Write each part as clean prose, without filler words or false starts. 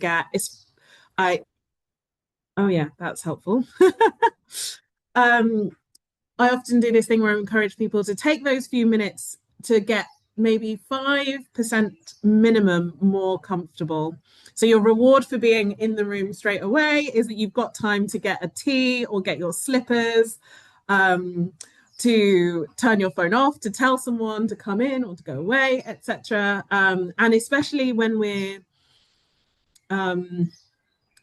get I oh yeah, that's helpful. um I often do this thing where I encourage people to take those few minutes to get maybe 5% minimum more comfortable. So your reward for being in the room straight away is that you've got time to get a tea or get your slippers, um, to turn your phone off, to tell someone to come in or to go away, etc. And especially um,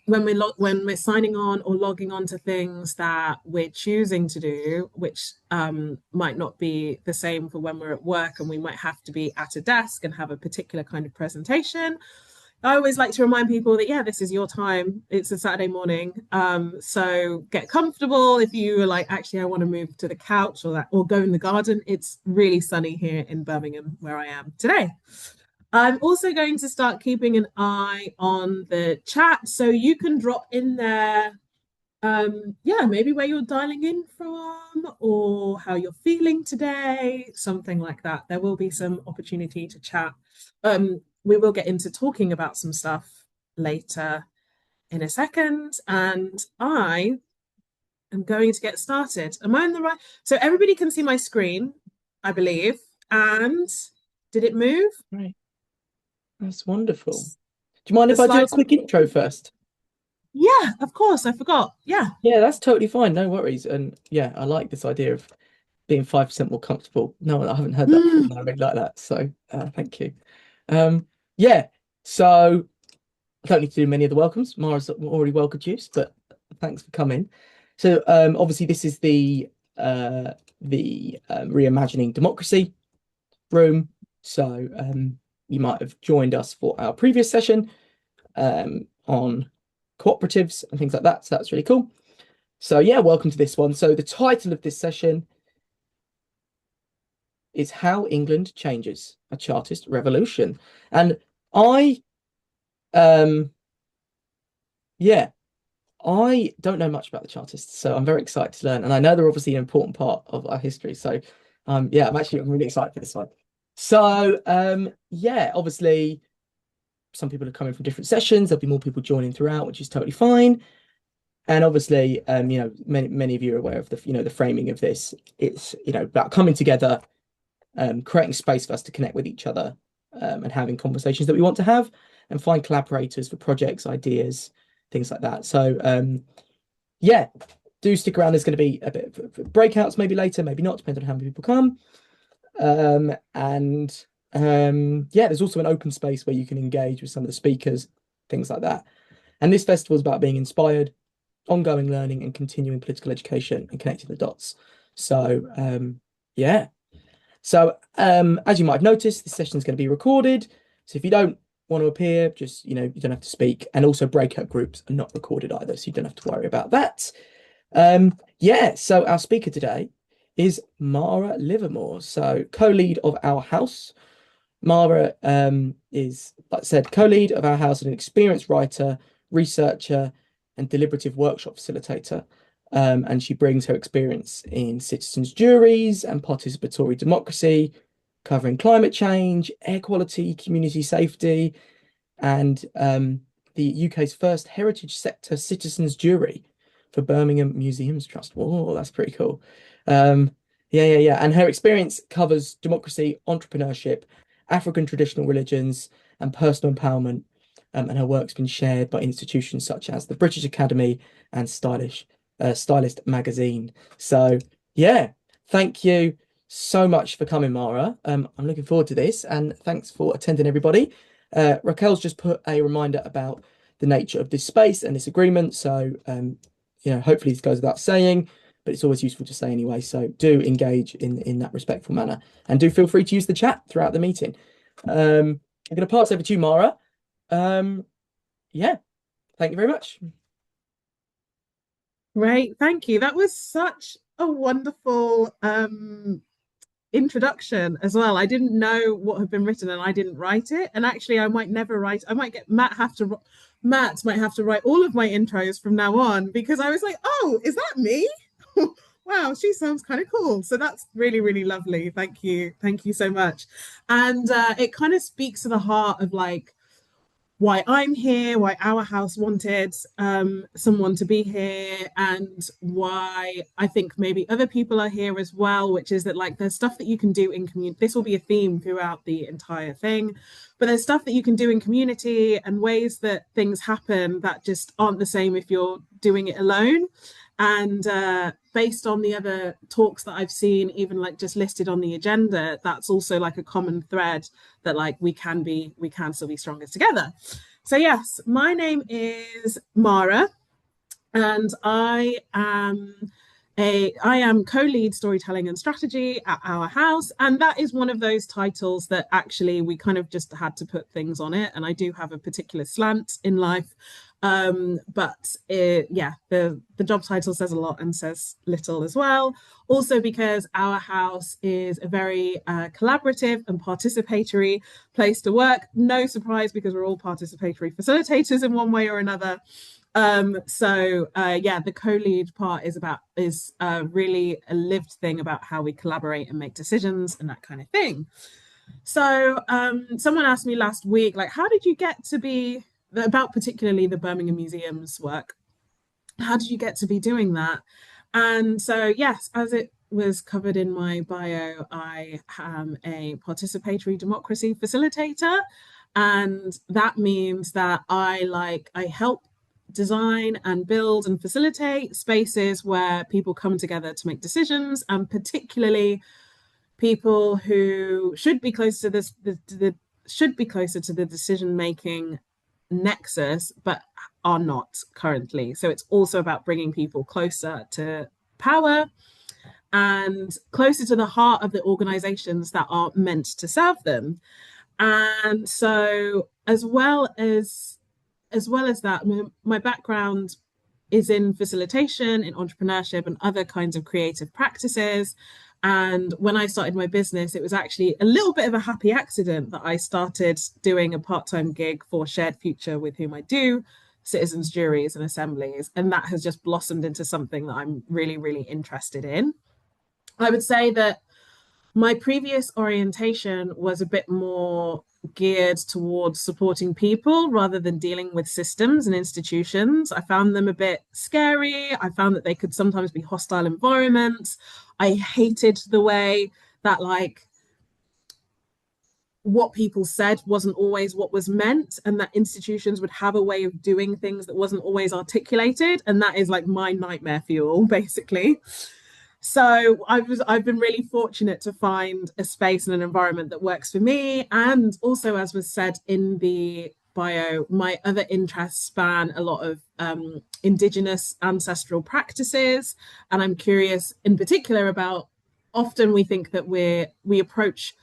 when we're signing on or logging on to things that we're choosing to do, which might not be the same for when we're at work and we might have to be at a desk and have a particular kind of presentation. I always like to remind people that, yeah, this is your time. It's a Saturday morning. So get comfortable. If you are like, actually, I want to move to the couch or go in the garden. It's really sunny here in Birmingham where I am today. I'm also going to start keeping an eye on the chat so you can drop in there, yeah, maybe where you're dialing in from or how you're feeling today, something like that. There will be some opportunity to chat. We will get into talking about some stuff later in a second, and I am going to get started. Am I on the right? So everybody can see my screen, I believe. And did it move? Right. That's wonderful. Do you mind The if I do a slides? quick intro first? Yeah, of course. I forgot. Yeah. Yeah, that's totally fine. No worries. And yeah, I like this idea of being 5% more comfortable. No, I haven't heard that before. Mm. And I really like that. So thank you. Yeah, so I don't need to do many of the welcomes. Mara's already welcomed you, but thanks for coming. So obviously this is the reimagining democracy room. So you might have joined us for our previous session on cooperatives and things like that. So that's really cool. So yeah, welcome to this one. So the title of this session is How England Changes, a Chartist Revolution. And I yeah, I don't know much about the Chartists, so I'm very excited to learn. And I know they're obviously an important part of our history. So yeah, I'm really excited for this one. So yeah, obviously some people are coming from different sessions. There'll be more people joining throughout, which is totally fine. And obviously, many of you are aware of the framing of this. It's about coming together, creating space for us to connect with each other, and having conversations that we want to have, and find collaborators for projects, ideas, things like that. So yeah, do stick around. There's going to be a bit of breakouts, maybe later, maybe not, depending on how many people come. And yeah, there's also an open space where you can engage with some of the speakers, things like that. And this festival is about being inspired, ongoing learning, and continuing political education and connecting the dots. So yeah. So as you might have noticed, this session is going to be recorded. So if you don't want to appear, just you don't have to speak. And also breakout groups are not recorded either, so you don't have to worry about that. Yeah, so our speaker today is Mara Livermore, so co-lead of our house. Mara is, like I said, co-lead of our house and an experienced writer, researcher, and deliberative workshop facilitator. And she brings her experience in citizens' juries and participatory democracy, covering climate change, air quality, community safety, and the UK's first heritage sector citizens' jury for Birmingham Museums Trust. Oh, that's pretty cool. Yeah. And her experience covers democracy, entrepreneurship, African traditional religions, and personal empowerment. And her work's been shared by institutions such as the British Academy and Stylist magazine. So yeah, thank you so much for coming, Mara. I'm looking forward to this, and thanks for attending, everybody. Raquel's just put a reminder about the nature of this space and this agreement. So hopefully this goes without saying, but it's always useful to say anyway. So do engage in that respectful manner, and do feel free to use the chat throughout the meeting. I'm going to pass over to you, Mara. Yeah, thank you very much. Great, thank you. That was such a wonderful introduction as well. I didn't know what had been written and I didn't write it. And actually, I might never write. I might get Matt might have to write all of my intros from now on because I was like, oh, is that me? Wow, she sounds kind of cool. So that's really, really lovely. Thank you so much. And it kind of speaks to the heart of like why I'm here, why our house wanted someone to be here, and why I think maybe other people are here as well, which is that like there's stuff that you can do in community. This will be a theme throughout the entire thing, but there's stuff that you can do in community and ways that things happen that just aren't the same if you're doing it alone. And based on the other talks that I've seen, even like just listed on the agenda, that's also like a common thread that like we can still be stronger together. So yes, my name is Mara, and I am co-lead storytelling and strategy at our house, and that is one of those titles that actually we kind of just had to put things on it. And I do have a particular slant in life, yeah, the job title says a lot and says little as well. Also, because our house is a very collaborative and participatory place to work. No surprise, because we're all participatory facilitators in one way or another. Yeah, the co-lead part is really a lived thing about how we collaborate and make decisions and that kind of thing. So someone asked me last week, like, how did you get to be about particularly the Birmingham Museum's work? How did you get to be doing that? And so yes, as it was covered in my bio, I am a participatory democracy facilitator. And that means that I help design and build and facilitate spaces where people come together to make decisions, and particularly people who should be closer to should be closer to the decision making nexus but are not currently. So it's also about bringing people closer to power and closer to the heart of the organizations that are meant to serve them. And so as well as that, my background is in facilitation, in entrepreneurship, and other kinds of creative practices. And when I started my business, it was actually a little bit of a happy accident that I started doing a part-time gig for Shared Future, with whom I do citizens' juries and assemblies. And that has just blossomed into something that I'm really, really interested in. I would say that my previous orientation was a bit more geared towards supporting people rather than dealing with systems and institutions. I found them a bit scary. I found that they could sometimes be hostile environments. I hated the way that like what people said wasn't always what was meant, and that institutions would have a way of doing things that wasn't always articulated. And that is like my nightmare fuel, basically. So I've been really fortunate to find a space and an environment that works for me. And also, as was said in the bio, my other interests span a lot of Indigenous ancestral practices. And I'm curious in particular about, often we think that we approach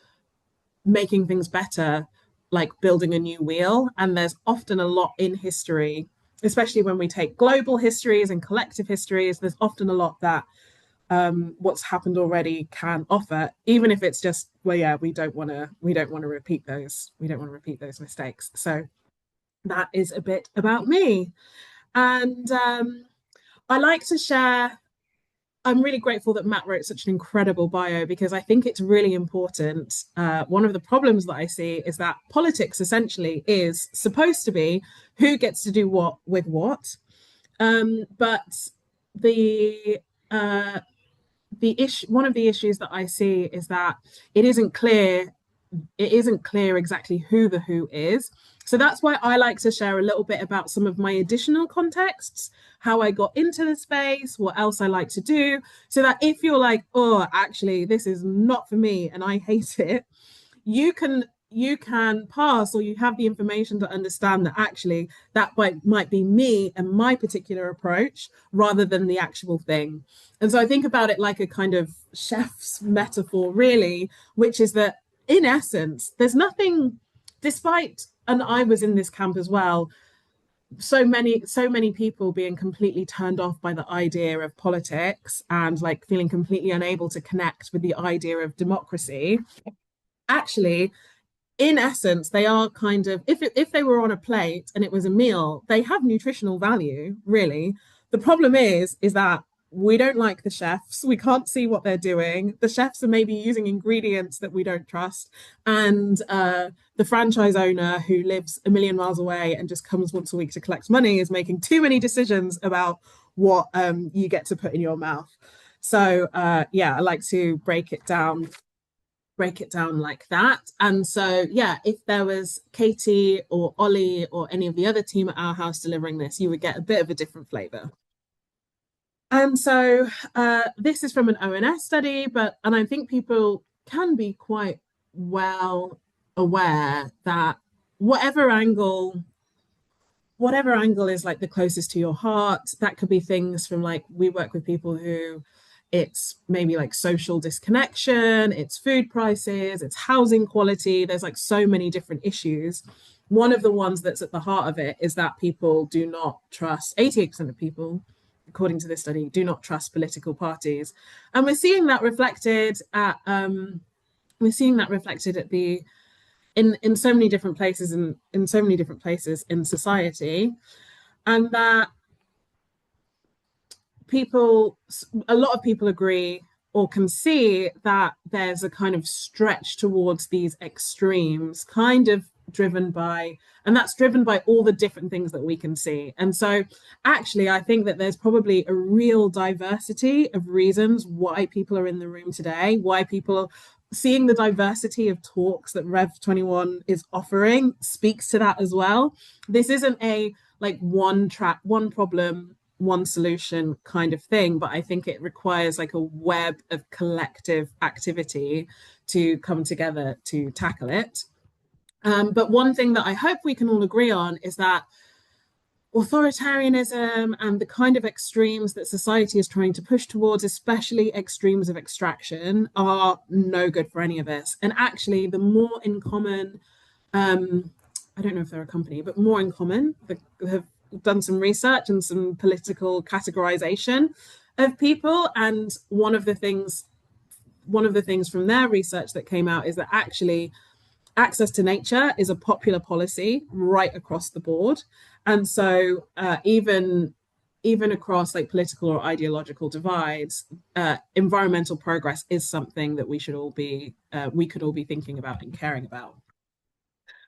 making things better like building a new wheel. And there's often a lot in history, especially when we take global histories and collective histories, there's often a lot that what's happened already can offer, even if it's just, well, yeah, we don't want to repeat those mistakes. So that is a bit about me. And I like to share, I'm really grateful that Matt wrote such an incredible bio, because I think it's really important. One of the problems that I see is that politics essentially is supposed to be who gets to do what with what. But one of the issues that I see is that it isn't clear exactly who the who is. So that's why I like to share a little bit about some of my additional contexts, how I got into the space, what else I like to do, so that if you're like, oh, actually, this is not for me and I hate it, you can pass, or you have the information to understand that actually that might be me and my particular approach rather than the actual thing. And so I think about it like a kind of chef's metaphor, really, which is that in essence, there's nothing, despite, and I was in this camp as well, so many people being completely turned off by the idea of politics and like feeling completely unable to connect with the idea of democracy. Actually, in essence, they are kind of, if they were on a plate and it was a meal, they have nutritional value, really. The problem is that we don't like the chefs. We can't see what they're doing. The chefs are maybe using ingredients that we don't trust. And the franchise owner who lives a million miles away and just comes once a week to collect money is making too many decisions about what you get to put in your mouth. So yeah, I like to break it down like that. And so, yeah, if there was Katie or Ollie or any of the other team at our house delivering this, you would get a bit of a different flavor. And so this is from an ONS study, and I think people can be quite well aware that whatever angle whatever angle is like the closest to your heart, that could be things from like we work with people who it's maybe like social disconnection, it's food prices, it's housing quality. There's like so many different issues. One of the ones that's at the heart of it is that people do not trust, 88% of people, according to this study, do not trust political parties. And we're seeing that reflected at the in so many different places and in so many different places in society, and that people, a lot of people agree or can see that there's a kind of stretch towards these extremes, kind of driven by, and that's driven by all the different things that we can see. And so actually I think that there's probably a real diversity of reasons why people are in the room today, why people, seeing the diversity of talks that Rev 21 is offering speaks to that as well. This isn't a like one track, one problem, one solution kind of thing, but I think it requires like a web of collective activity to come together to tackle it. But one thing that I hope we can all agree on is that authoritarianism and the kind of extremes that society is trying to push towards, especially extremes of extraction, are no good for any of us. And actually, the more in common, I don't know if they're a company, but more in common, have done some research and some political categorization of people. And one of the things from their research that came out is that actually access to nature is a popular policy right across the board. And so even across like political or ideological divides, environmental progress is something that we could all be thinking about and caring about.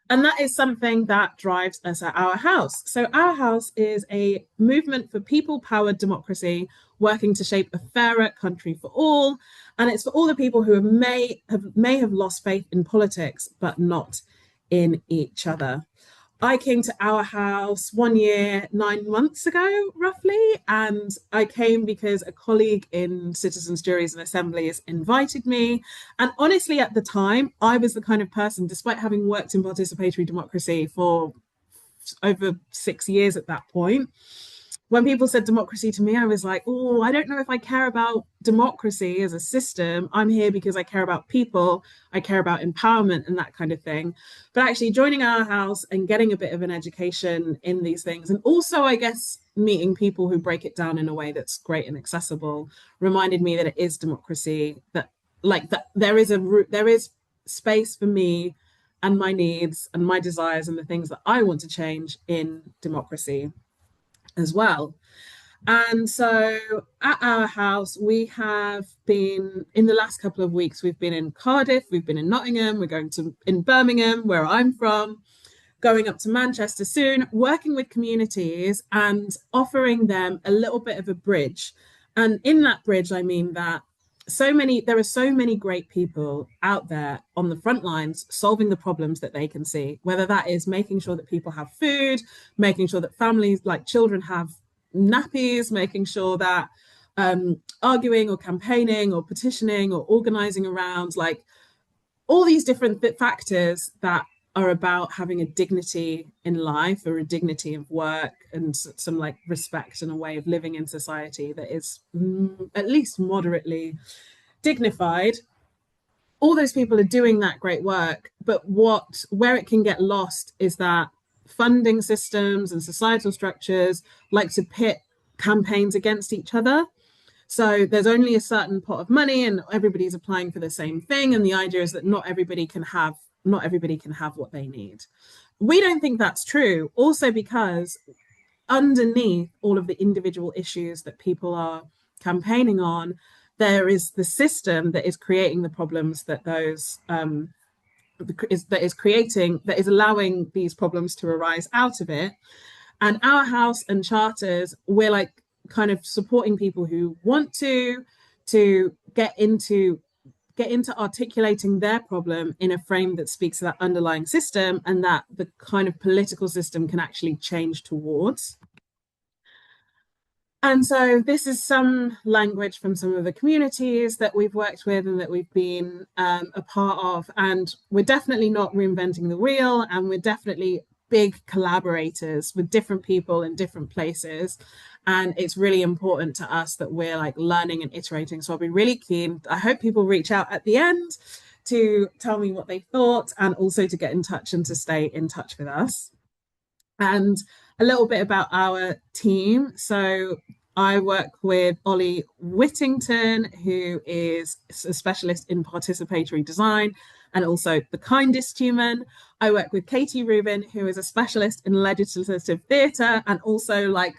And that is something that drives us at Our House. So Our House is a movement for people-powered democracy working to shape a fairer country for all. And it's for all the people who may have lost faith in politics, but not in each other. I came to Our House 1 year, 9 months ago, roughly. And I came because a colleague in Citizens, Juries and Assemblies invited me. And honestly, at the time, I was the kind of person, despite having worked in participatory democracy for over 6 years at that point, when people said democracy to me, I was like, oh, I don't know if I care about democracy as a system. I'm here because I care about people. I care about empowerment and that kind of thing. But actually joining Our House and getting a bit of an education in these things, and also, I guess, meeting people who break it down in a way that's great and accessible, reminded me that it is democracy, that like that there is space for me and my needs and my desires and the things that I want to change in democracy as well. And so at Our House, we have been, in the last couple of weeks, we've been in Cardiff, we've been in Nottingham, we're going to in Birmingham, where I'm from, going up to Manchester soon, working with communities and offering them a little bit of a bridge. And in that bridge, I mean that there are so many great people out there on the front lines solving the problems that they can see, whether that is making sure that people have food, making sure that families like children have nappies, making sure that arguing or campaigning or petitioning or organizing around like all these different factors that are about having a dignity in life or a dignity of work and some like respect and a way of living in society that is at least moderately dignified. All those people are doing that great work, but where it can get lost is that funding systems and societal structures like to pit campaigns against each other. So there's only a certain pot of money and everybody's applying for the same thing, and the idea is that not everybody can have what they need. We don't think that's true, also because underneath all of the individual issues that people are campaigning on, there is the system that is creating the problems that that is allowing these problems to arise out of it. And Our House and Charters, we're like kind of supporting people who want to get into articulating their problem in a frame that speaks to that underlying system and that the kind of political system can actually change towards. And so this is some language from some of the communities that we've worked with and that we've been a part of. And we're definitely not reinventing the wheel, and we're definitely big collaborators with different people in different places. And it's really important to us that we're like learning and iterating. So I'll be really keen. I hope people reach out at the end to tell me what they thought, and also to get in touch and to stay in touch with us. And a little bit about our team. So I work with Ollie Whittington, who is a specialist in participatory design and also the kindest human. I work with Katie Rubin, who is a specialist in legislative theatre and also like,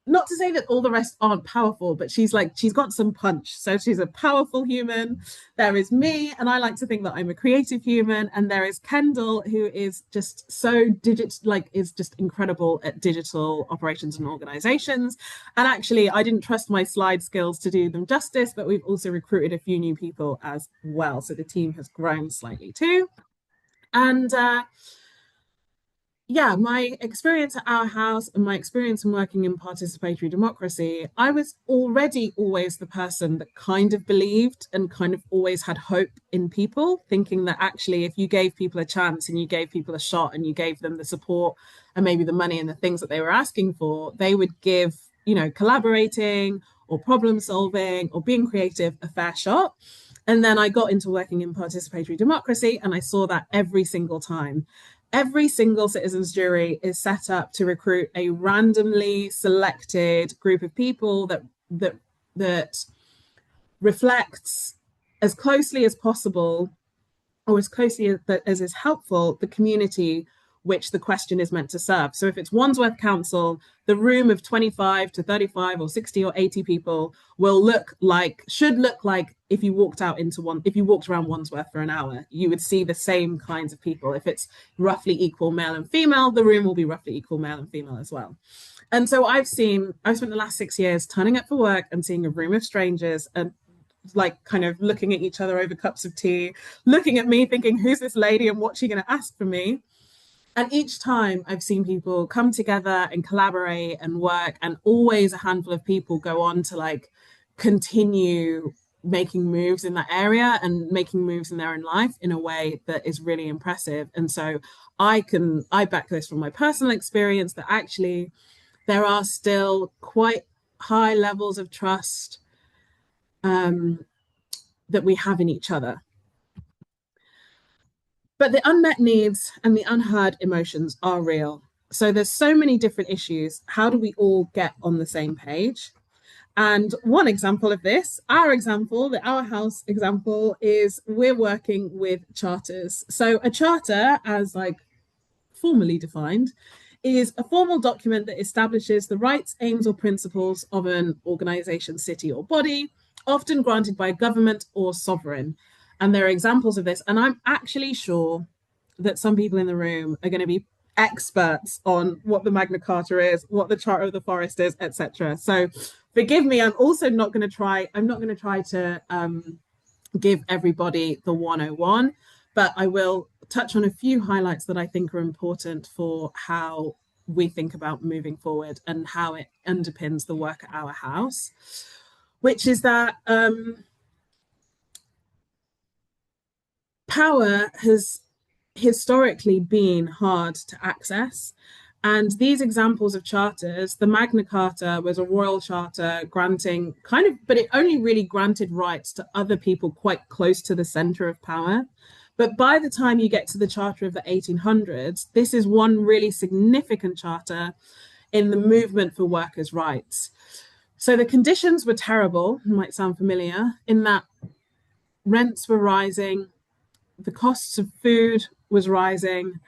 not to say that all the rest aren't powerful, but she's got some punch. So she's a powerful human. There is me, and I like to think that I'm a creative human. And there is Kendall, who is just so is just incredible at digital operations and organizations. And actually, I didn't trust my slide skills to do them justice, but we've also recruited a few new people as well. So the team has grown slightly too. And yeah, my experience at Our House and my experience in working in participatory democracy, I was already always the person that kind of believed and kind of always had hope in people, thinking that actually if you gave people a chance and you gave people a shot and you gave them the support and maybe the money and the things that they were asking for, they would give, collaborating or problem solving or being creative a fair shot. And then I got into working in participatory democracy, and I saw that every single time. Every single citizens jury is set up to recruit a randomly selected group of people that reflects as closely as possible, or as closely as is helpful, the community which the question is meant to serve. So if it's Wandsworth Council, the room of 25 to 35 or 60 or 80 people should look like if you walked around Wandsworth for an hour, you would see the same kinds of people. If it's roughly equal male and female, the room will be roughly equal male and female as well. And so I've spent the last 6 years turning up for work and seeing a room of strangers and like kind of looking at each other over cups of tea, looking at me thinking, who's this lady and what's she going to ask from me? And each time I've seen people come together and collaborate and work, and always a handful of people go on to like continue making moves in that area and making moves in their own life in a way that is really impressive. And so I back this from my personal experience that actually there are still quite high levels of trust that we have in each other. But the unmet needs and the unheard emotions are real. So there's so many different issues. How do we all get on the same page? And one example of this, the Our House example, is we're working with charters. So a charter, as like formally defined, is a formal document that establishes the rights, aims, or principles of an organization, city, or body, often granted by a government or sovereign. And there are examples of this. And I'm actually sure that some people in the room are going to be experts on what the Magna Carta is, what the Charter of the Forest is, etc. So forgive me, I'm not going to try to give everybody the 101, but I will touch on a few highlights that I think are important for how we think about moving forward and how it underpins the work at Our House, which is that power has historically been hard to access. And these examples of charters, the Magna Carta was a royal charter granting but it only really granted rights to other people quite close to the center of power. But by the time you get to the Charter of the 1800s, this is one really significant charter in the movement for workers' rights. So the conditions were terrible, might sound familiar, in that rents were rising, the costs of food was rising,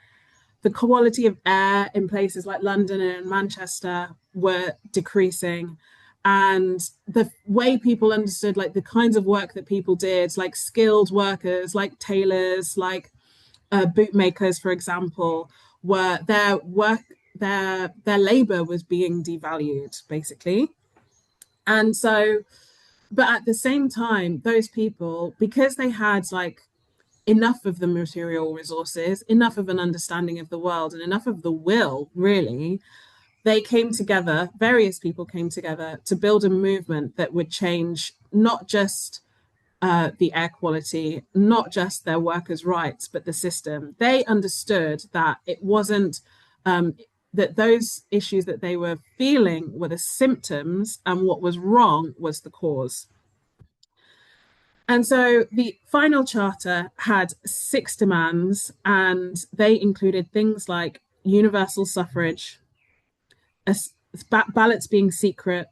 the quality of air in places like London and Manchester were decreasing, and the way people understood like the kinds of work that people did, like skilled workers, like tailors, like bootmakers, for example, were their work, their labor was being devalued, basically. And so, but at the same time, those people, because they had like enough of the material resources, enough of an understanding of the world, and enough of the will, really, they came together, various people came together to build a movement that would change not just the air quality, not just their workers' rights, but the system. They understood that it wasn't that those issues that they were feeling were the symptoms, and what was wrong was the cause. And so the final charter had 6 demands, and they included things like universal suffrage, ballots being secret,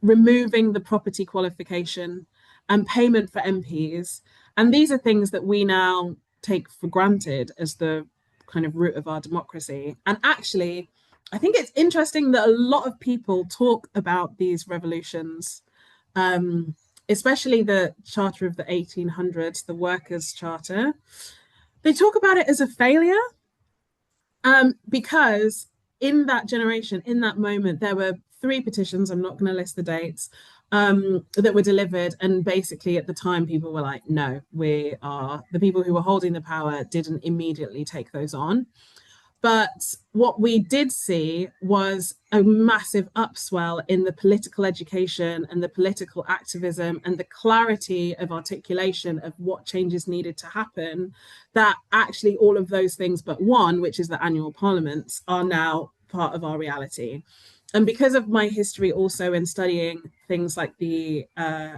removing the property qualification, and payment for MPs. And these are things that we now take for granted as the kind of root of our democracy. And actually, I think it's interesting that a lot of people talk about these revolutions, especially the Charter of the 1800s, the Workers' Charter. They talk about it as a failure, because in that generation, in that moment, there were 3 petitions. I'm not going to list the dates, that were delivered. And basically, at the time, people were like, no, the people who were holding the power didn't immediately take those on. But what we did see was a massive upswell in the political education and the political activism and the clarity of articulation of what changes needed to happen, that actually all of those things but one, which is the annual parliaments, are now part of our reality. And because of my history also in studying things like the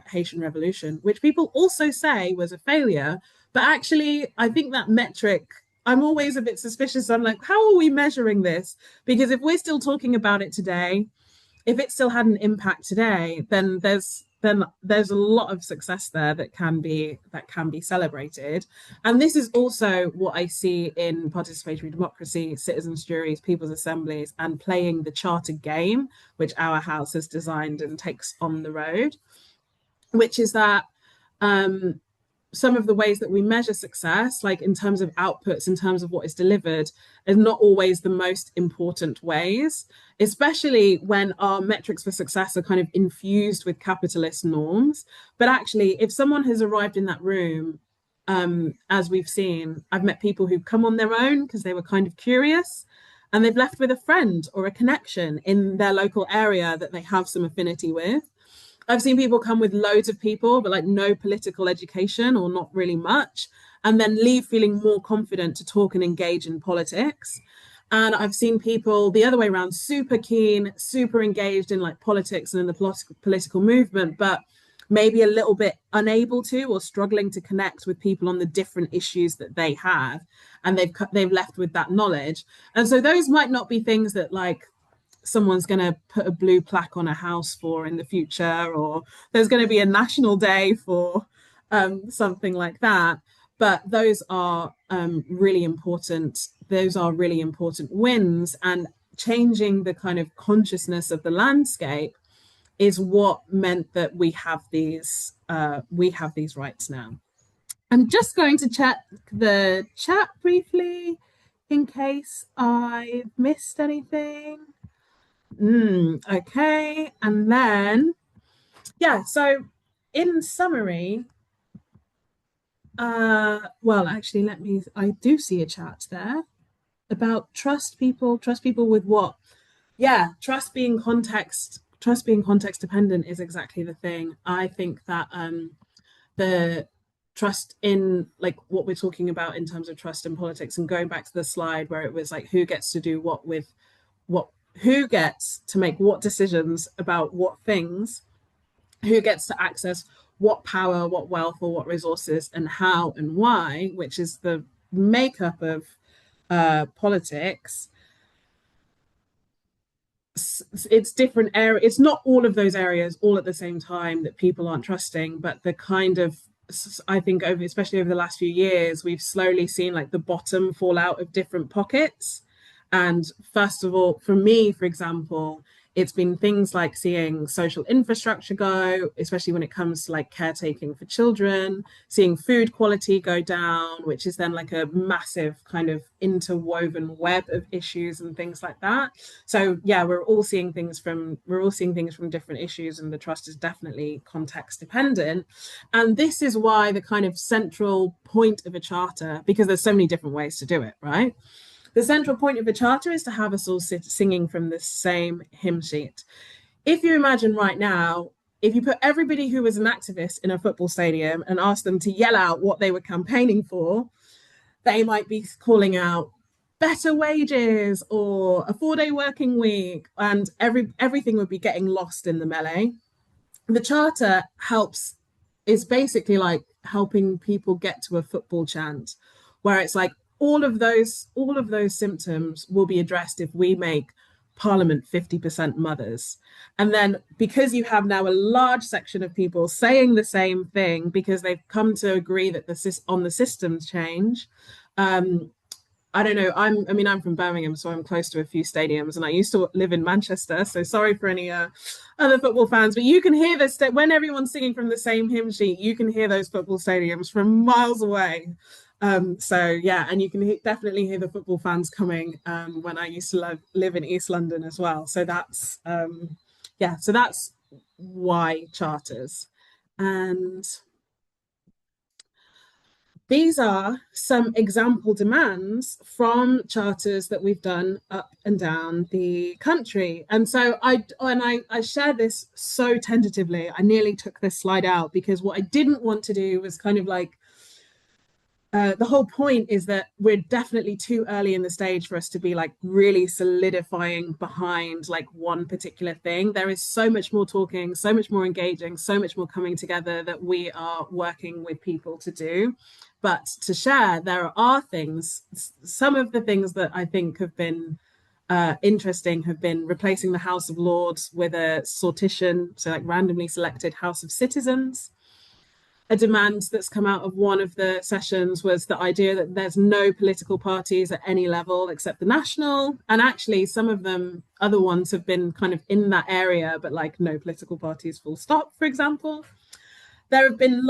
Haitian Revolution, which people also say was a failure, but actually I think that metric, I'm always a bit suspicious. I'm like, how are we measuring this? Because if we're still talking about it today, if it still had an impact today, then there's a lot of success there that can be celebrated. And this is also what I see in participatory democracy, citizens' juries, people's assemblies, and playing the charter game, which our house has designed and takes on the road, which is that some of the ways that we measure success, like in terms of outputs, in terms of what is delivered, is not always the most important ways, especially when our metrics for success are kind of infused with capitalist norms. But actually, if someone has arrived in that room, as we've seen, I've met people who've come on their own because they were kind of curious, and they've left with a friend or a connection in their local area that they have some affinity with. I've seen people come with loads of people, but like no political education or not really much, and then leave feeling more confident to talk and engage in politics. And I've seen people the other way around, super keen, super engaged in like politics and in the political movement, but maybe a little bit unable to or struggling to connect with people on the different issues that they have. And they've left with that knowledge. And so those might not be things that like someone's going to put a blue plaque on a house for in the future, or there's going to be a national day for something like that. But those are really important. Those are really important wins, and changing the kind of consciousness of the landscape is what meant that we have these rights now. I'm just going to check the chat briefly in case I've missed anything. Okay. And then, yeah, so in summary, well, actually, I do see a chat there about trust people with what? Yeah, trust being context dependent is exactly the thing. I think that the trust in like what we're talking about in terms of trust in politics, and going back to the slide where it was like who gets to do what with what, who gets to make what decisions about what things, who gets to access what power, what wealth, or what resources, and how and why, which is the makeup of politics. It's different area. It's not all of those areas all at the same time that people aren't trusting, but the kind of, I think especially over the last few years, we've slowly seen like the bottom fall out of different pockets. And first of all, for me, for example, it's been things like seeing social infrastructure go, especially when it comes to like caretaking for children, seeing food quality go down, which is then like a massive kind of interwoven web of issues and things like that. So yeah, we're all seeing things from different issues, and the trust is definitely context dependent. And this is why the kind of central point of a charter, because there's so many different ways to do it, right? The central point of the charter is to have us all singing from the same hymn sheet. If you imagine right now, if you put everybody who was an activist in a football stadium and asked them to yell out what they were campaigning for, they might be calling out better wages or a 4-day working week, and everything would be getting lost in the melee. The charter is basically like helping people get to a football chant, where it's like all of those symptoms will be addressed if we make Parliament 50% mothers. And then because you have now a large section of people saying the same thing because they've come to agree that the systems change. I don't know. I'm from Birmingham, so I'm close to a few stadiums, and I used to live in Manchester. So sorry for any other football fans, but you can hear this when everyone's singing from the same hymn sheet. You can hear those football stadiums from miles away. So yeah, and you can definitely hear the football fans coming when I used to live in East London as well. So that's yeah, so that's why charters. And these are some example demands from charters that we've done up and down the country. And so I share this so tentatively. I nearly took this slide out because what I didn't want to do was kind of like the whole point is that we're definitely too early in the stage for us to be like really solidifying behind like one particular thing. There is so much more talking, so much more engaging, so much more coming together that we are working with people to do. But to share, there are things, some of the things that I think have been interesting have been replacing the House of Lords with a sortition, so like randomly selected House of Citizens. A demand that's come out of one of the sessions was the idea that there's no political parties at any level except the national. And actually, some of them, other ones have been kind of in that area, but like no political parties, full stop, for example. There have been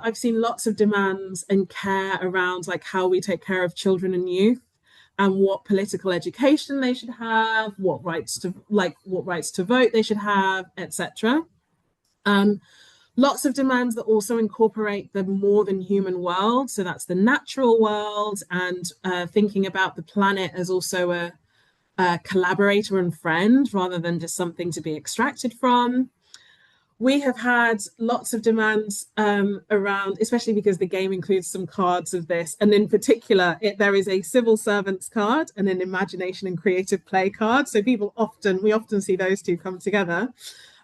I've seen lots of demands and care around like how we take care of children and youth and what political education they should have, what rights to vote they should have, etc. Lots of demands that also incorporate the more than human world. So that's the natural world and thinking about the planet as also a collaborator and friend rather than just something to be extracted from. We have had lots of demands around, especially because the game includes some cards of this. And in particular, there is a civil servants card and an imagination and creative play card. So we often see those two come together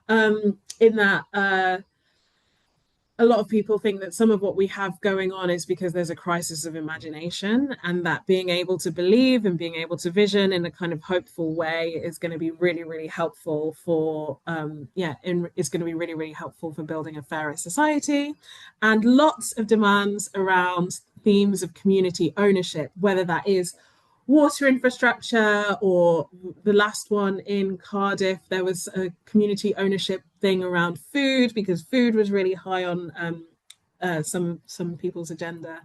in that a lot of people think that some of what we have going on is because there's a crisis of imagination, and that being able to believe and being able to vision in a kind of hopeful way is going to be really, really helpful for it's going to be really, really helpful for building a fairer society. And lots of demands around themes of community ownership, whether that is water infrastructure, or the last one in Cardiff, there was a community ownership thing around food because food was really high on some people's agenda.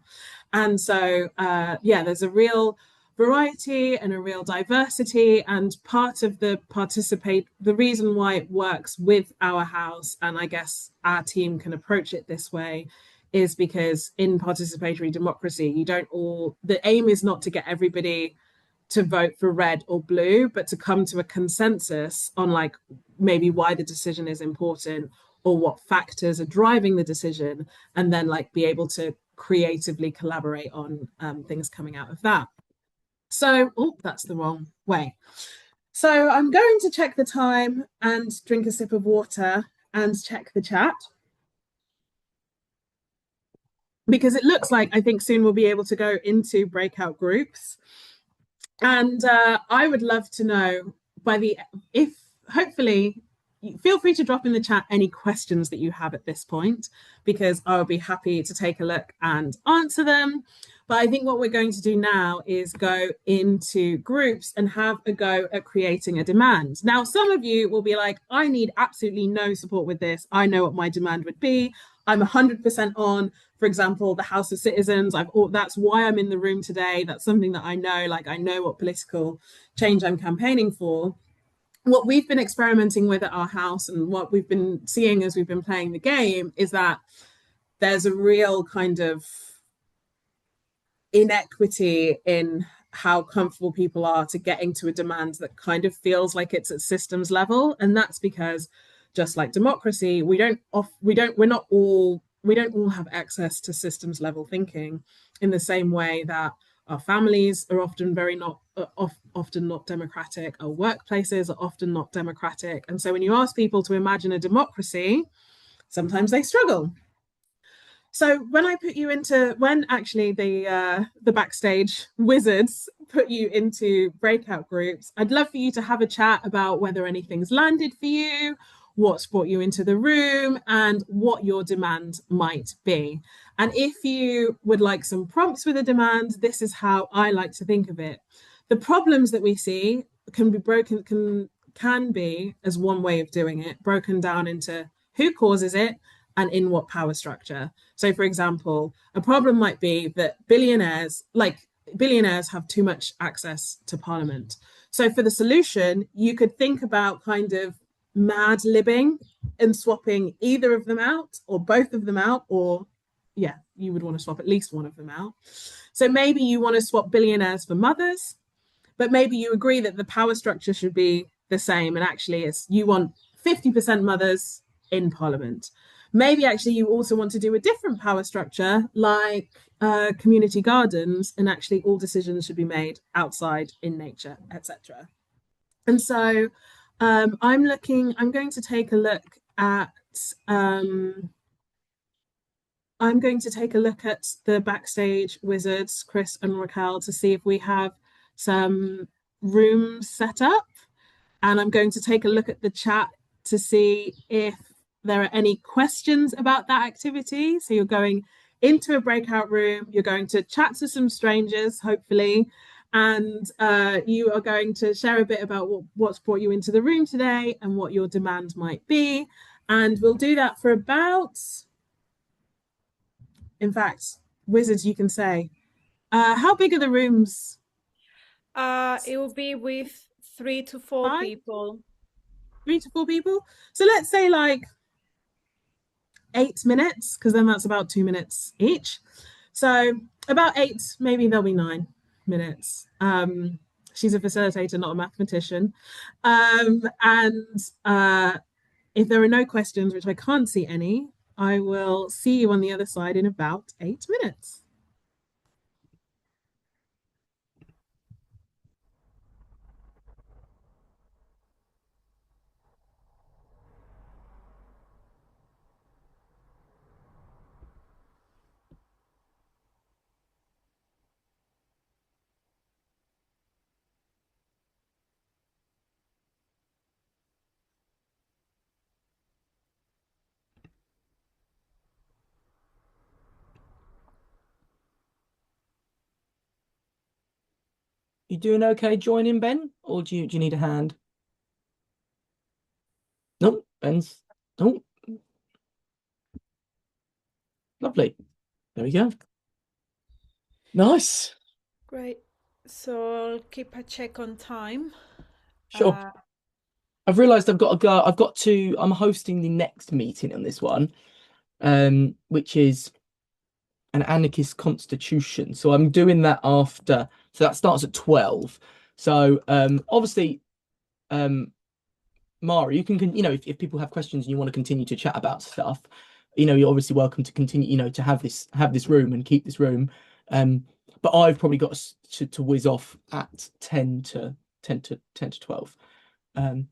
And so there's a real variety and a real diversity, and part of the reason why it works with our house, and I guess our team can approach it this way, is because in participatory democracy, the aim is not to get everybody to vote for red or blue, but to come to a consensus on like maybe why the decision is important or what factors are driving the decision, and then like be able to creatively collaborate on things coming out of that. So, that's the wrong way. So I'm going to check the time and drink a sip of water and check the chat, because it looks like I think soon we'll be able to go into breakout groups. And I would love to know if hopefully feel free to drop in the chat any questions that you have at this point, because I'll be happy to take a look and answer them. But I think what we're going to do now is go into groups and have a go at creating a demand. Now, some of you will be like, I need absolutely no support with this. I know what my demand would be. I'm 100% on, for example, the House of Citizens. That's why I'm in the room today. That's something that I know, like I know what political change I'm campaigning for. What we've been experimenting with at our house and what we've been seeing as we've been playing the game is that there's a real kind of inequity in how comfortable people are to getting to a demand that kind of feels like it's at systems level. And that's because, just like democracy, we don't all have access to systems level thinking in the same way that our families are often often not democratic. Our workplaces are often not democratic. And so when you ask people to imagine a democracy, sometimes they struggle. So when actually the backstage wizards put you into breakout groups, I'd love for you to have a chat about whether anything's landed for you, what's brought you into the room, and what your demand might be. And if you would like some prompts with a demand, this is how I like to think of it. The problems that we see can be, as one way of doing it, broken down into who causes it and in what power structure. So, for example, a problem might be that billionaires have too much access to parliament. So for the solution, you could think about kind of mad libbing and swapping either of them out or both of them out, or you would want to swap at least one of them out. So maybe you want to swap billionaires for mothers, but maybe you agree that the power structure should be the same, and actually you want 50% mothers in parliament. Maybe actually you also want to do a different power structure, like community gardens, and actually all decisions should be made outside in nature, etc. And so I'm going to take a look at the backstage wizards, Chris and Raquel, to see if we have some rooms set up. And I'm going to take a look at the chat to see if there are any questions about that activity. So you're going into a breakout room, you're going to chat to some strangers, hopefully, and you are going to share a bit about what's brought you into the room today and what your demand might be. And we'll do that for in fact, wizards, you can say, how big are the rooms? It will be with 3 to 4 people. 3 to 4 people. So let's say like 8 minutes, because then that's about 2 minutes each. So about 8, maybe there'll be 9 minutes. She's a facilitator, not a mathematician. If there are no questions, which I can't see any, I will see you on the other side in about 8 minutes. You doing okay joining, Ben? Or do you need a hand? Nope, Ben's. Oh, lovely. There we go. Nice. Great. So I'll keep a check on time. Sure. I've realised I've got to go. I'm hosting the next meeting on this one, which is an anarchist constitution. So I'm doing that after. So that starts at 12. So obviously, Mara, you can if people have questions and you want to continue to chat about stuff, you're obviously welcome to continue, to have this room and keep this room. But I've probably got to whiz off at 10 to 12. I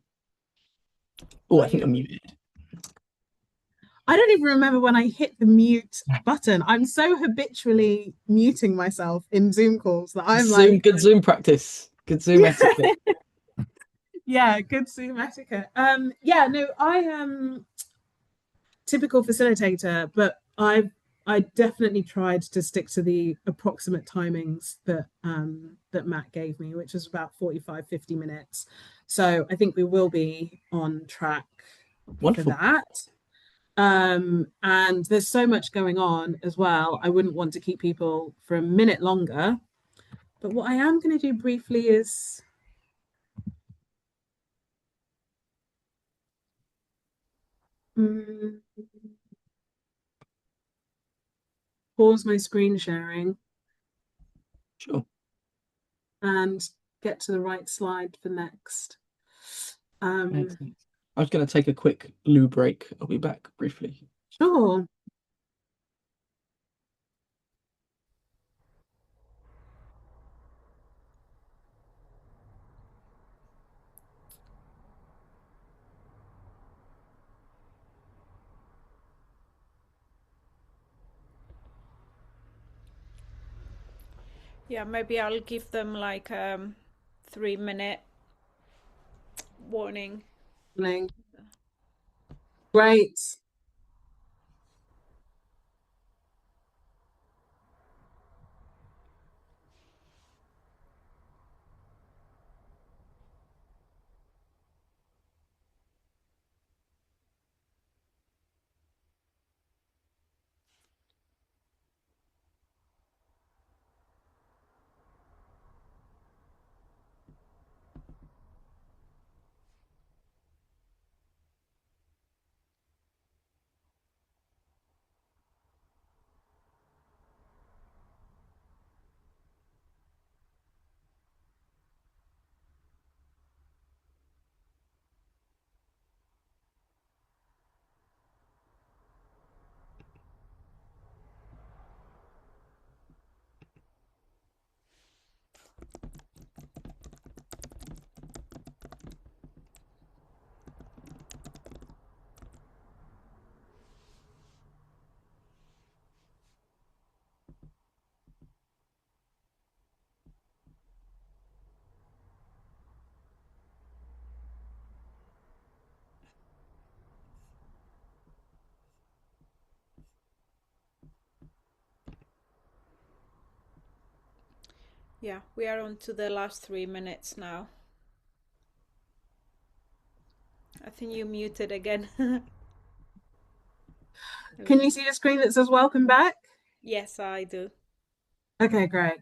think I'm muted. I don't even remember when I hit the mute button. I'm so habitually muting myself in Zoom calls that I'm good Zoom practice. Good Zoom etiquette. Yeah, good Zoom etiquette. Yeah, no, I am typical facilitator, but I definitely tried to stick to the approximate timings that Matt gave me, which is about 45, 50 minutes. So I think we will be on track for Wonderful. that. And there's so much going on as well. I wouldn't want to keep people for a minute longer. But what I am going to do briefly is mm, pause my screen sharing Sure. and get to the right slide for next. Um, Excellent. I was going to take a quick loo break. I'll be back briefly. sure. Yeah, maybe I'll give them like 3 minute warning. Great. Yeah, we are on to the last 3 minutes now. I think you muted again. Can you see the screen that says welcome back? Yes, I do. Okay, great.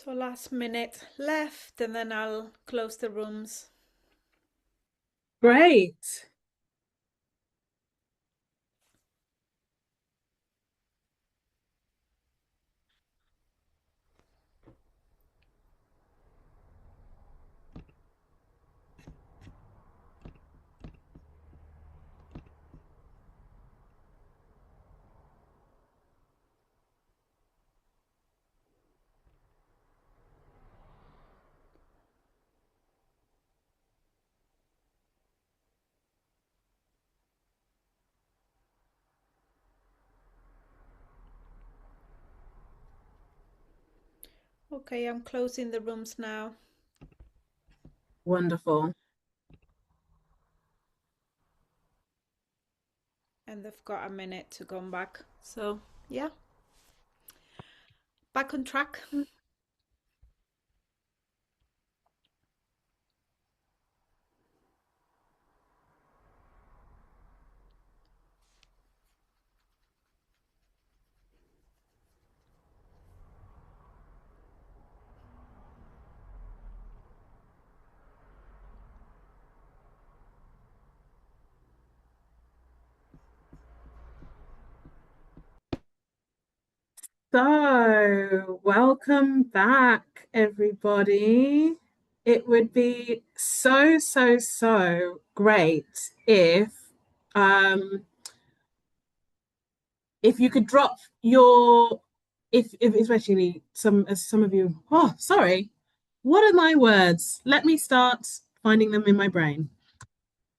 So last minute left, and then I'll close the rooms. Great. Okay, I'm closing the rooms now. Wonderful. And they've got a minute to come back. So, yeah. Back on track. So, welcome back, everybody. It would be so, so, so great um if you could drop your if especially some of you, oh, sorry. What are my words? Let me start finding them in my brain.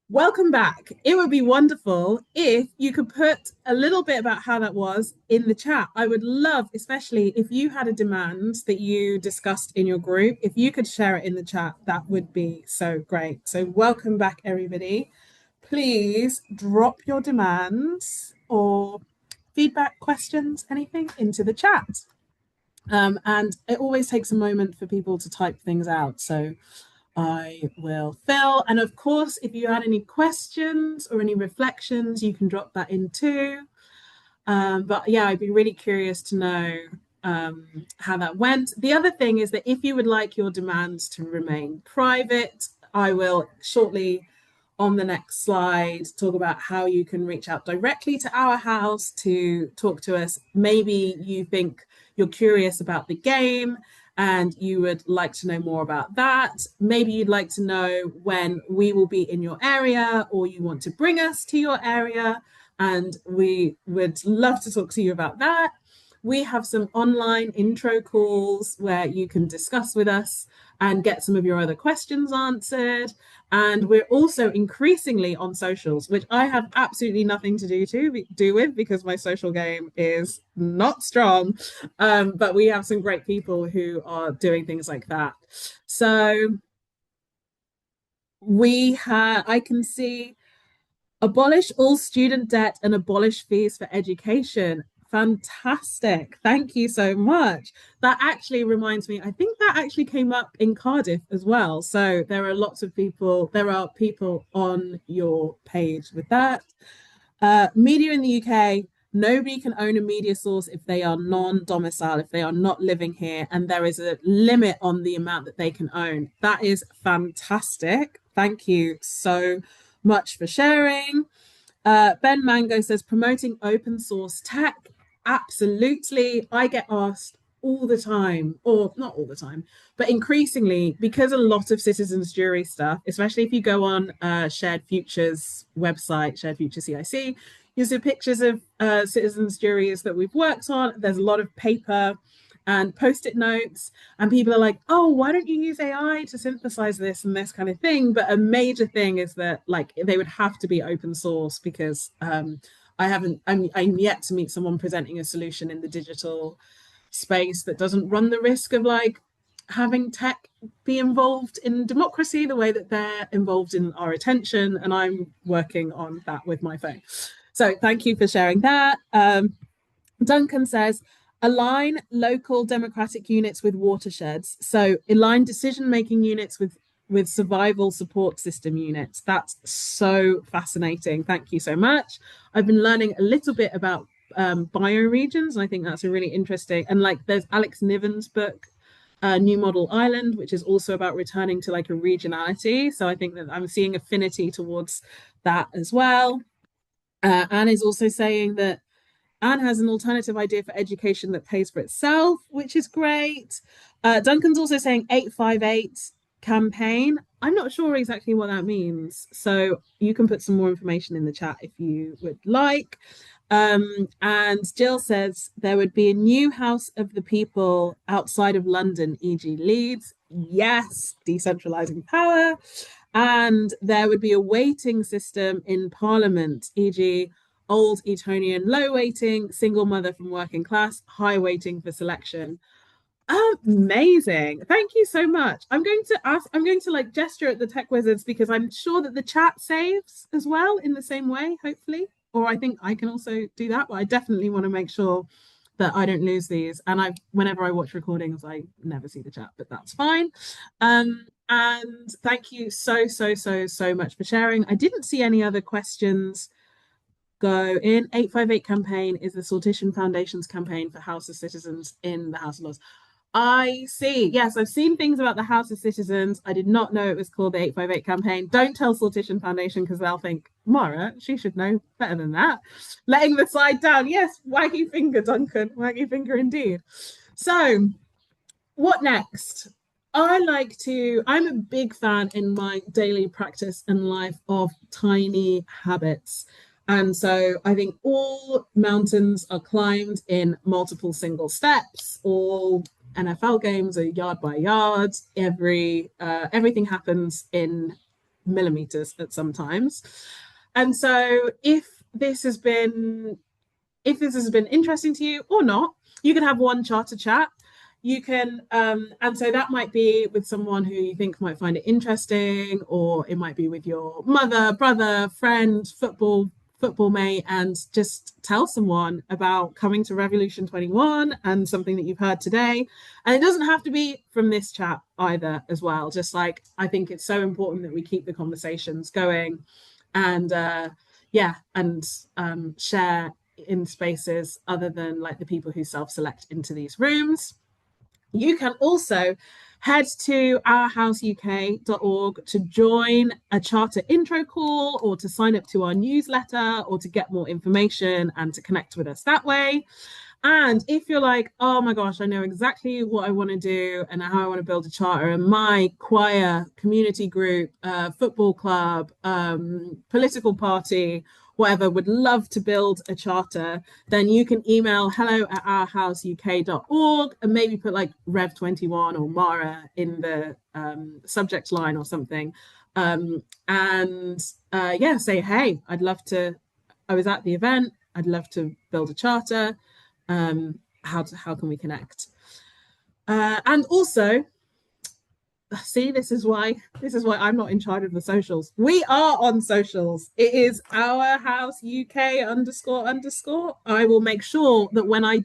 Welcome back. It would be wonderful if you could put a little bit about how that was in the chat. I would love, especially if you had a demand that you discussed in your group, if you could share it in the chat, that would be so great. So, welcome back, everybody. Please drop your demands or feedback, questions, anything into the chat. And it always takes a moment for people to type things out. So, I will fill. And of course, if you had any questions or any reflections, you can drop that in too. But yeah, I'd be really curious to know how that went. The other thing is that if you would like your demands to remain private, I will shortly on the next slide talk about how you can reach out directly to our house to talk to us. Maybe you think you're curious about the game and you would like to know more about that. Maybe you'd like to know when we will be in your area, or you want to bring us to your area, and we would love to talk to you about that. We have some online intro calls where you can discuss with us and get some of your other questions answered. And we're also increasingly on socials, which I have absolutely nothing to do with because my social game is not strong. But we have some great people who are doing things like that. So I can see abolish all student debt and abolish fees for education. Fantastic. Thank you so much. That actually reminds me, I think that actually came up in Cardiff as well. So there are people on your page with that. Media in the UK, nobody can own a media source if they are non-domicile, if they are not living here, and there is a limit on the amount that they can own. That is fantastic. Thank you so much for sharing. Ben Mango says promoting open source tech. Absolutely. I get asked all the time, or not all the time, but increasingly, because a lot of citizens jury stuff, especially if you go on Shared Futures website, Shared Future CIC, you see pictures of citizens juries that we've worked on. There's a lot of paper and post-it notes, and people are like, oh, why don't you use AI to synthesize this and this kind of thing? But a major thing is that like they would have to be open source, because I'm yet to meet someone presenting a solution in the digital space that doesn't run the risk of like having tech be involved in democracy the way that they're involved in our attention. And I'm working on that with my phone. So thank you for sharing that. Duncan says, align local democratic units with watersheds. So align decision-making units with survival support system units. That's so fascinating. Thank you so much. I've been learning a little bit about bioregions, and I think that's a really interesting. And like, there's Alex Niven's book, New Model Island, which is also about returning to like a regionality. So I think that I'm seeing affinity towards that as well. Anne is also saying that Anne has an alternative idea for education that pays for itself, which is great. Duncan's also saying 858 campaign. I'm not sure exactly what that means. So you can put some more information in the chat if you would like. And Jill says there would be a new House of the People outside of London, e.g. Leeds. Yes, decentralizing power. And there would be a weighting system in Parliament, e.g. old Etonian low weighting, single mother from working class, high weighting for selection. Amazing. Thank you so much. I'm going to like gesture at the tech wizards because I'm sure that the chat saves as well in the same way, hopefully. Or I think I can also do that, but I definitely want to make sure that I don't lose these. And whenever I watch recordings, I never see the chat, but that's fine. And thank you so much for sharing. I didn't see any other questions go in. 858 campaign is the Sortition Foundation's campaign for House of Citizens in the House of Lords. I see. Yes, I've seen things about the House of Citizens. I did not know it was called the 858 campaign. Don't tell Sortition Foundation because they'll think, Mara, she should know better than that. Letting the side down. Yes, waggy finger, Duncan. Waggy finger indeed. So, what next? I'm a big fan in my daily practice and life of tiny habits. And so I think all mountains are climbed in multiple single steps. All NFL games are yard by yard. Everything happens in millimeters at sometimes. And so if this has been interesting to you or not, you can have one charter chat. You can, and so that might be with someone who you think might find it interesting, or it might be with your mother, brother, friend, football mate, and just tell someone about coming to Revolution 21 and something that you've heard today. And it doesn't have to be from this chat either, as well. Just like I think it's so important that we keep the conversations going, and share in spaces other than like the people who self-select into these rooms. You can also head to ourhouseuk.org to join a charter intro call, or to sign up to our newsletter, or to get more information and to connect with us that way. And if you're like, oh my gosh, I know exactly what I want to do and how I want to build a charter, and my choir, community group, football club, political party, whatever, would love to build a charter, then you can email hello@ourhouseuk.org and maybe put like Rev21 or Mara in the subject line or something. Say, hey, I was at the event, I'd love to build a charter. How can we connect? And also, see, this is why I'm not in charge of the socials. We are on socials. It is Our House UK __. I will make sure that when I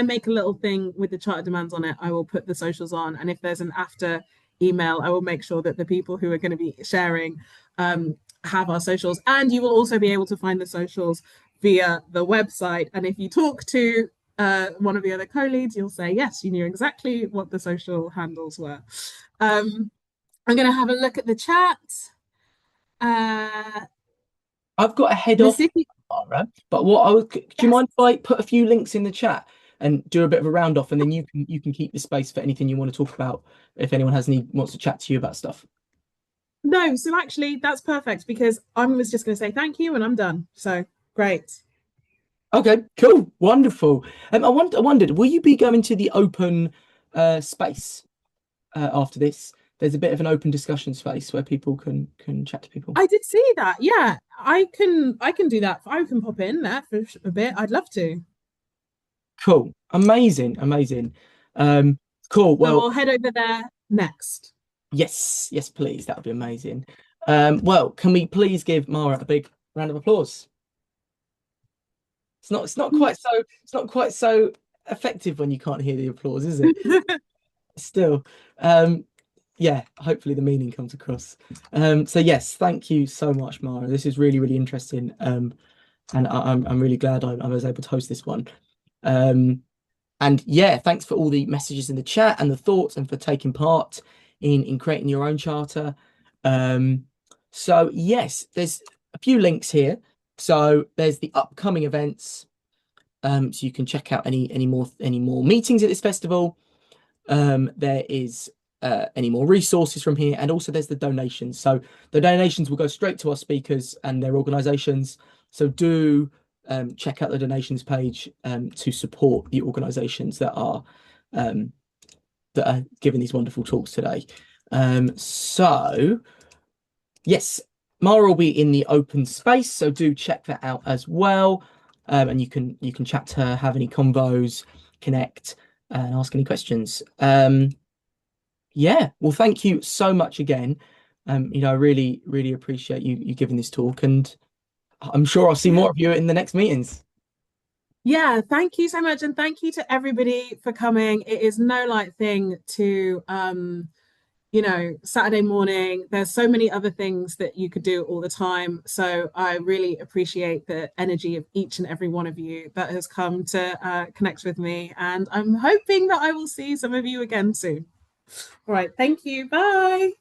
make a little thing with the charter demands on it, I will put the socials on. And if there's an after email, I will make sure that the people who are going to be sharing have our socials. And you will also be able to find the socials via the website. And if you talk to one of the other co-leads, you'll say, yes, you knew exactly what the social handles were. I'm going to have a look at the chat. I've got a head off, Mara, but do you mind if I put a few links in the chat and do a bit of a round off, and then you can keep the space for anything you want to talk about if anyone wants to chat to you about stuff? No, so actually that's perfect, because I was just going to say thank you and I'm done. So great. Okay, cool, wonderful. I wondered, will you be going to the open space after this? There's a bit of an open discussion space where people can chat to people. I did see that. Yeah, I can do that. I can pop in there for a bit. I'd love to. Cool, amazing. Cool. Well, so we'll head over there next. Yes, please. That would be amazing. Well, can we please give Mara a big round of applause? It's not quite so effective when you can't hear the applause, is it? Still, yeah, hopefully the meaning comes across. So yes, thank you so much, Mara. This is really, really interesting. And I'm really glad I was able to host this one. And yeah, thanks for all the messages in the chat and the thoughts, and for taking part in creating your own charter. So yes, there's a few links here. So there's the upcoming events, so you can check out any more meetings at this festival. There is any more resources from here, and also there's the donations. So the donations will go straight to our speakers and their organisations. So do check out the donations page to support the organisations that are giving these wonderful talks today. So yes, Mara will be in the open space, so do check that out as well. And you can chat to her, have any convos, connect. and ask any questions. Yeah, well, thank you so much again. I really, really appreciate you giving this talk, and I'm sure I'll see Yeah. more of you in the next meetings. Yeah, thank you so much. And thank you to everybody for coming. It is no light thing to Saturday morning. There's so many other things that you could do all the time. So I really appreciate the energy of each and every one of you that has come to connect with me. And I'm hoping that I will see some of you again soon. All right. Thank you. Bye.